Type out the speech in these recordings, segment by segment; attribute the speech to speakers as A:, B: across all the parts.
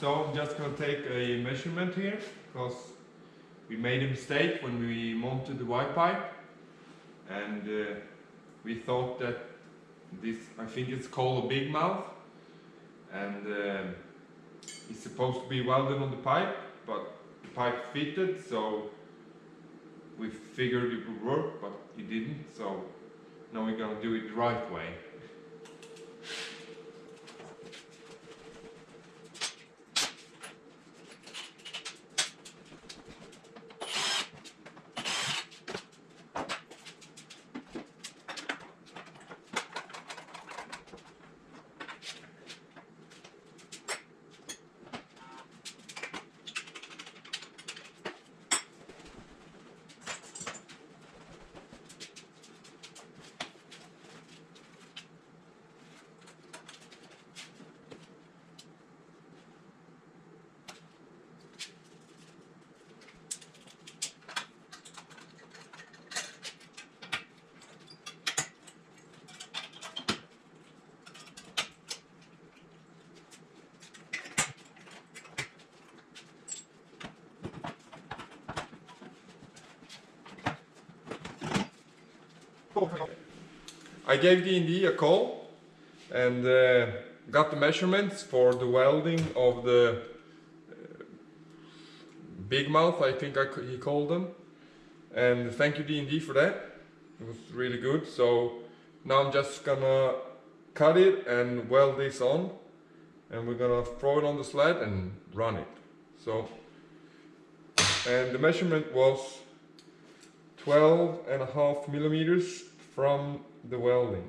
A: So I'm just going to take a measurement here because we made a mistake when we mounted the Y pipe, and we thought that this, I think it's called a big mouth, and it's supposed to be welded on the pipe, but the pipe fitted, so we figured it would work, but it didn't, so now we're going to do it the right way. I gave D&D a call and got the measurements for the welding of the big mouth, I think he called them. And thank you D&D for that. It was really good. So now I'm just gonna cut it and weld this on, and we're gonna throw it on the sled and run it. So, and the measurement was 12.5 millimeters from the welding.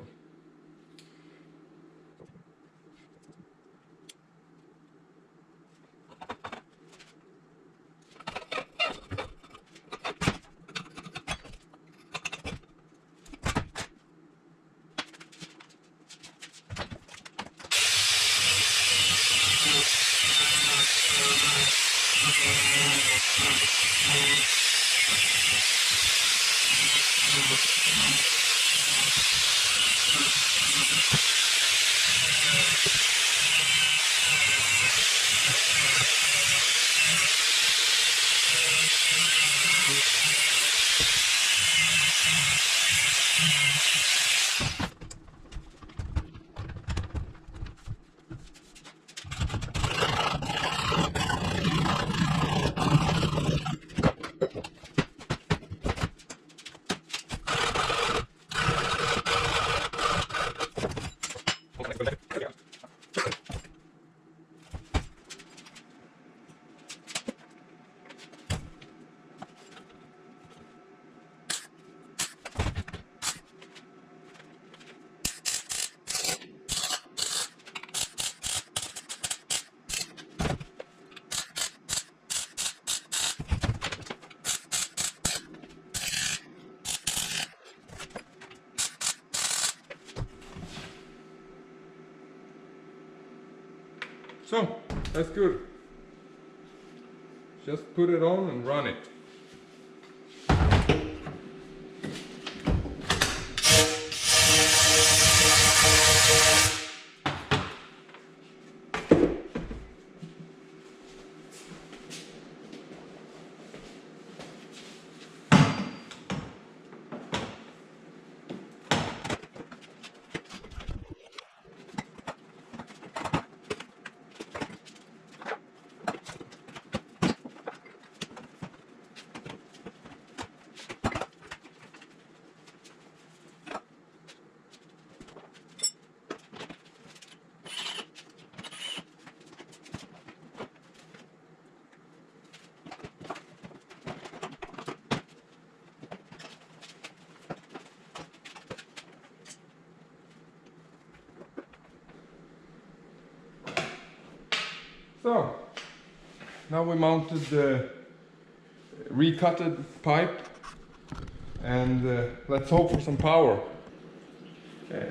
A: So, that's good. Just put it on and run it. So, now we mounted the recutted pipe, and let's hope for some power.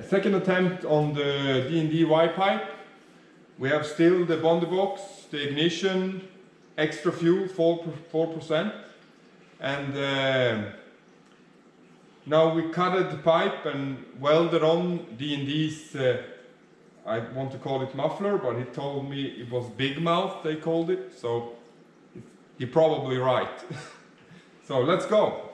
A: Second attempt on the D&D Y pipe. We have still the Bondi box, the ignition, extra fuel, 4%, and now we cutted the pipe and welded on D&D's I want to call it muffler, but he told me it was big mouth they called it, so he's probably right. So let's go.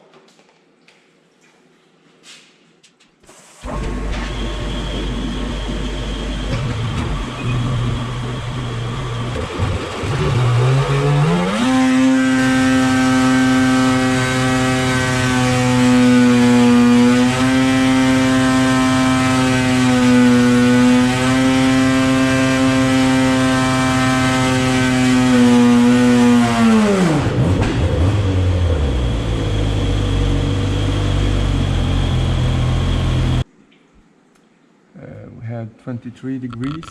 A: We had 23 degrees.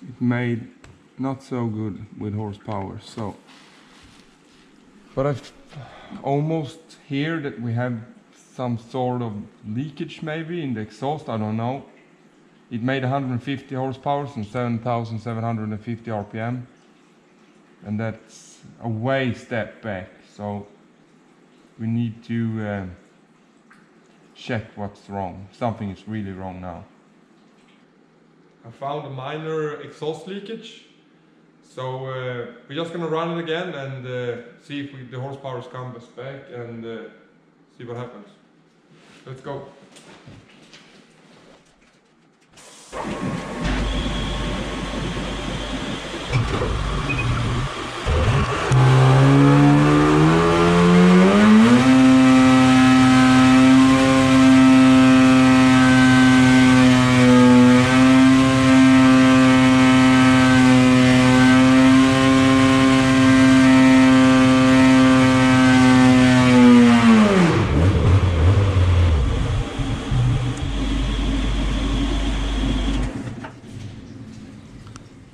A: It made not so good with horsepower, so. But I almost hear that we have some sort of leakage maybe in the exhaust, I don't know. It made 150 horsepower and 7,750 RPM. And that's a way step back, so we need to check what's wrong. Something is really wrong now. I found a minor exhaust leakage, so we're just gonna run it again and see if the horsepower comes back and see what happens. Let's go.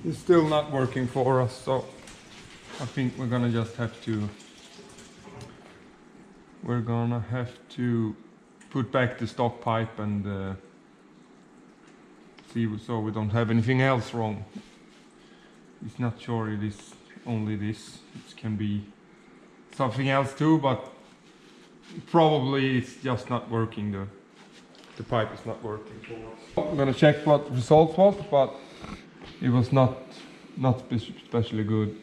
A: It's still not working for us, so I think we're gonna just have to put back the stock pipe and see so we don't have anything else wrong. It's not sure it is only this, it can be something else too, but probably it's just not working, the pipe is not working for us. I'm gonna check what the result was, but it was not especially good.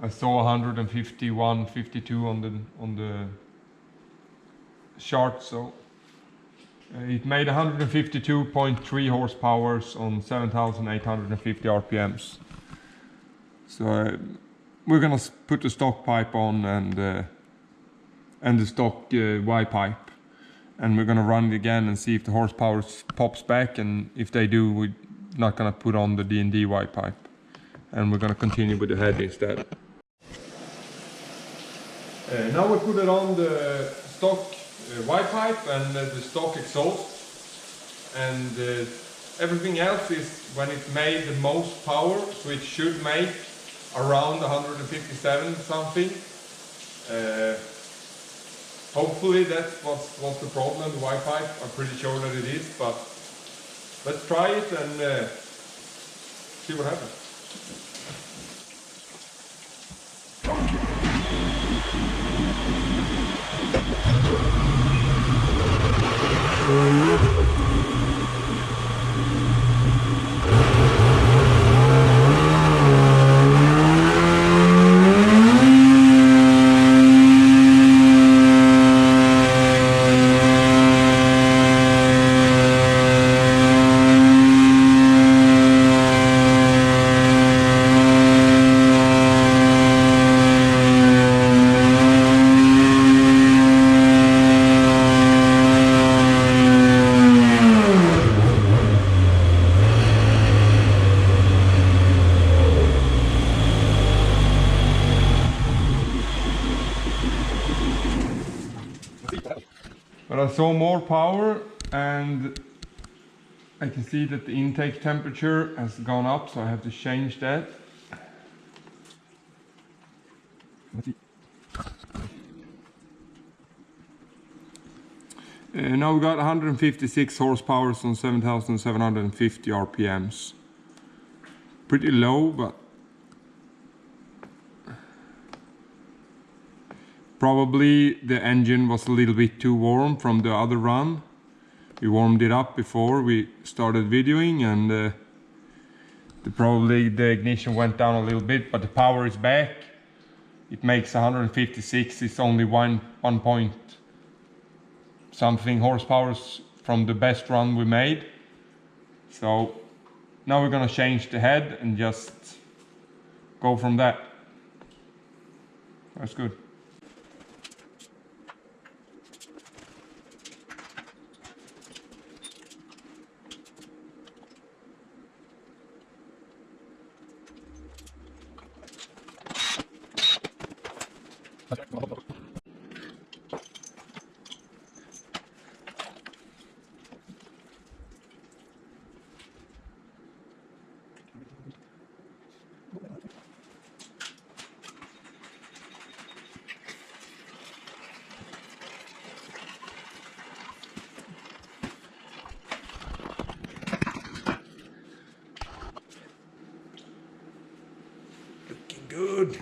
A: I saw 151, 52 on the chart, so it made 152.3 horsepower on 7,850 RPMs. So we're gonna put the stock pipe on and the stock Y pipe. And we're gonna run it again and see if the horsepower pops back, and if they do, we're not gonna put on the D&D Y pipe. And we're gonna continue with the head instead. Now we put it on the stock Y pipe and the stock exhaust. And everything else is when it made the most power, so it should make around 157 something. Hopefully that's what's the problem, the Y pipe. I'm pretty sure that it is, but let's try it and see what happens. But I saw more power, and I can see that the intake temperature has gone up, so I have to change that. Let's see. Now we got 156 horsepower on 7,750 RPMs. Pretty low, but probably the engine was a little bit too warm from the other run. We warmed it up before we started videoing, and probably the ignition went down a little bit, but the power is back. It makes 156. It's only one point something horsepower from the best run we made. So now we're gonna change the head and just go from that. That's good. Looking good.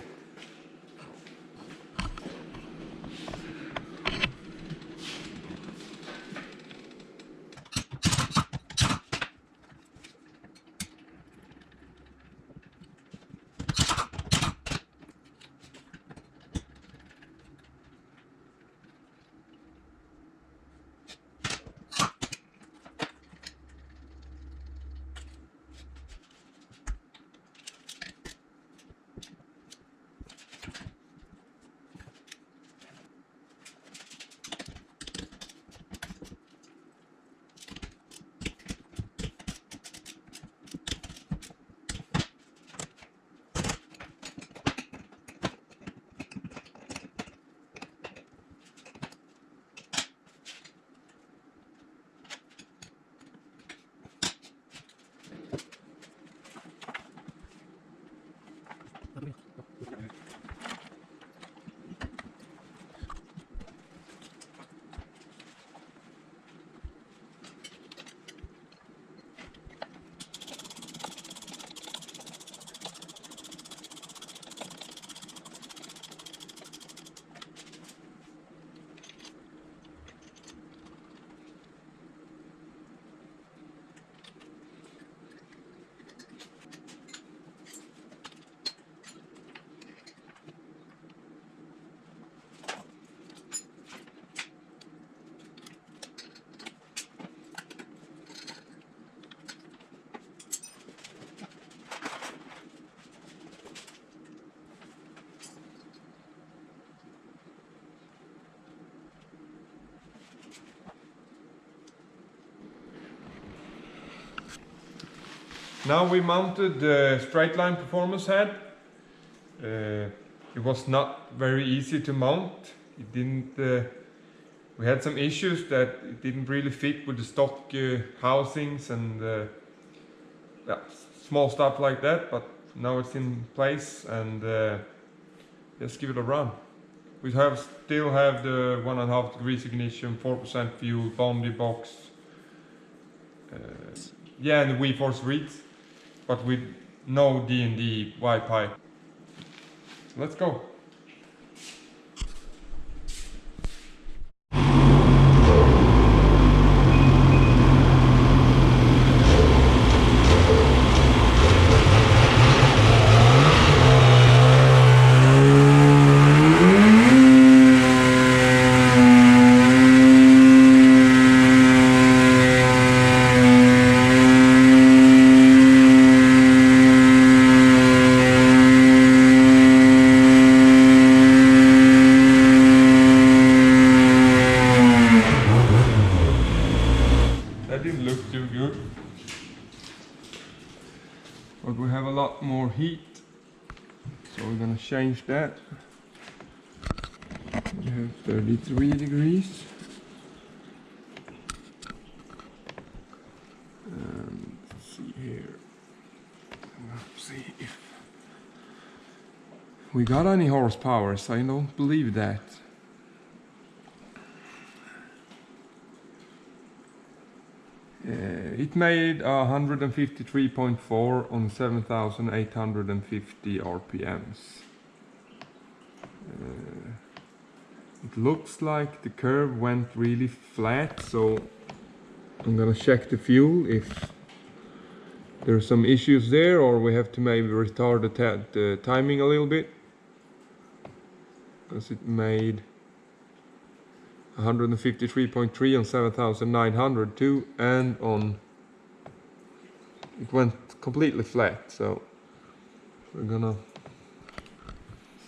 A: Now we mounted the straight line performance head. It was not very easy to mount. It didn't. We had some issues that it didn't really fit with the stock housings and yeah, small stuff like that. But now it's in place, and let's give it a run. We still have the 1.5 degrees ignition, 4% fuel, boundary box. Yeah, and the V-Force reeds, but with no D&D Wi-Fi. Let's go. That didn't look too good, but we have a lot more heat, so we're gonna change that. We have 33 degrees, and let's see here. Let's see if we got any horsepower. So I don't believe that. It made 153.4 on 7,850 RPMs. It looks like the curve went really flat, so I'm gonna check the fuel if there's some issues there, or we have to maybe retard the timing a little bit, because it made 153.3 on 7,900 too, and on it went completely flat, so we're gonna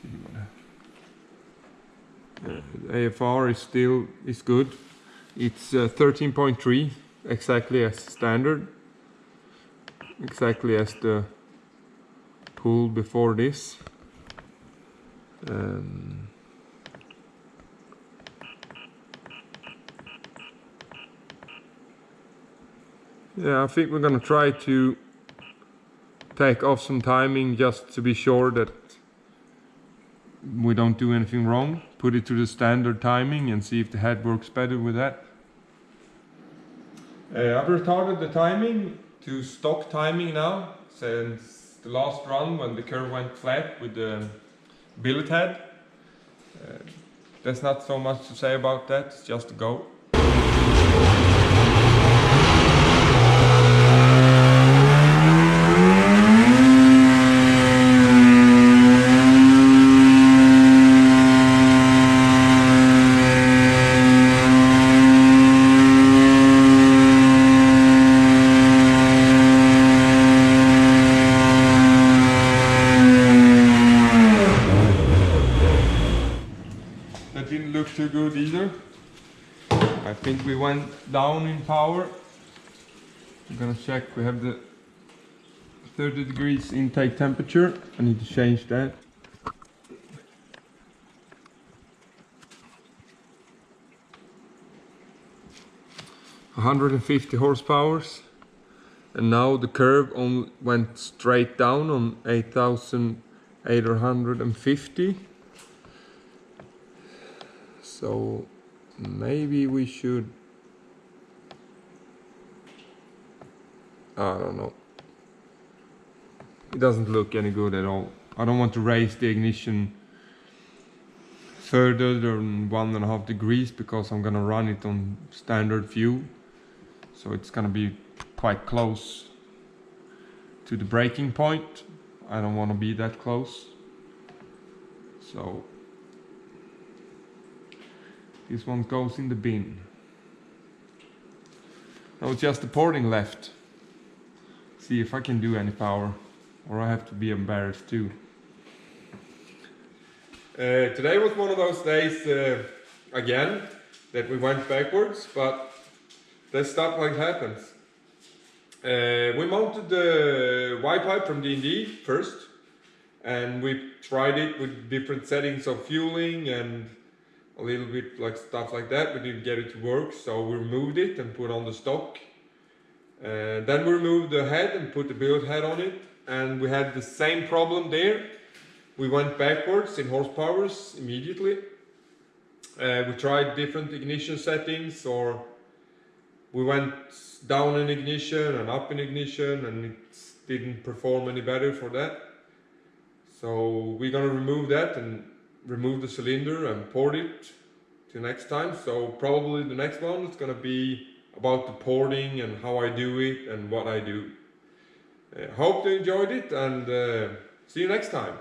A: see what the AFR is good. It's 13.3, exactly as standard, exactly as the pool before this. Yeah, I think we're gonna try to take off some timing just to be sure that we don't do anything wrong. Put it to the standard timing and see if the head works better with that. I've retarded the timing to stock timing now since the last run when the curve went flat with the billet head. There's not so much to say about that, it's just a go. That didn't look too good either. I think we went down in power. I'm gonna check, we have the 30 degrees intake temperature. I need to change that. $150 horsepower, and now the curve went straight down on 8,850. So maybe we should, I don't know. It doesn't look any good at all. I don't want to raise the ignition further than 1.5 degrees because I'm gonna run it on standard fuel. So it's gonna be quite close to the breaking point. I don't want to be that close. So this one goes in the bin. Now it's just the porting left. See if I can do any power, or I have to be embarrassed too. Today was one of those days again that we went backwards, but that stuff like happens. We mounted the Y-pipe from D&D first, and we tried it with different settings of fueling and a little bit like stuff like that. We didn't get it to work, so we removed it and put on the stock. Then we removed the head and put the billet head on it, and we had the same problem there. We went backwards in horsepower immediately. We tried different ignition settings, or we went down in ignition and up in ignition, and it didn't perform any better for that. So we're gonna remove that and remove the cylinder and port it to next time. So probably the next one is gonna be about the porting and how I do it and what I do. Hope you enjoyed it, and see you next time.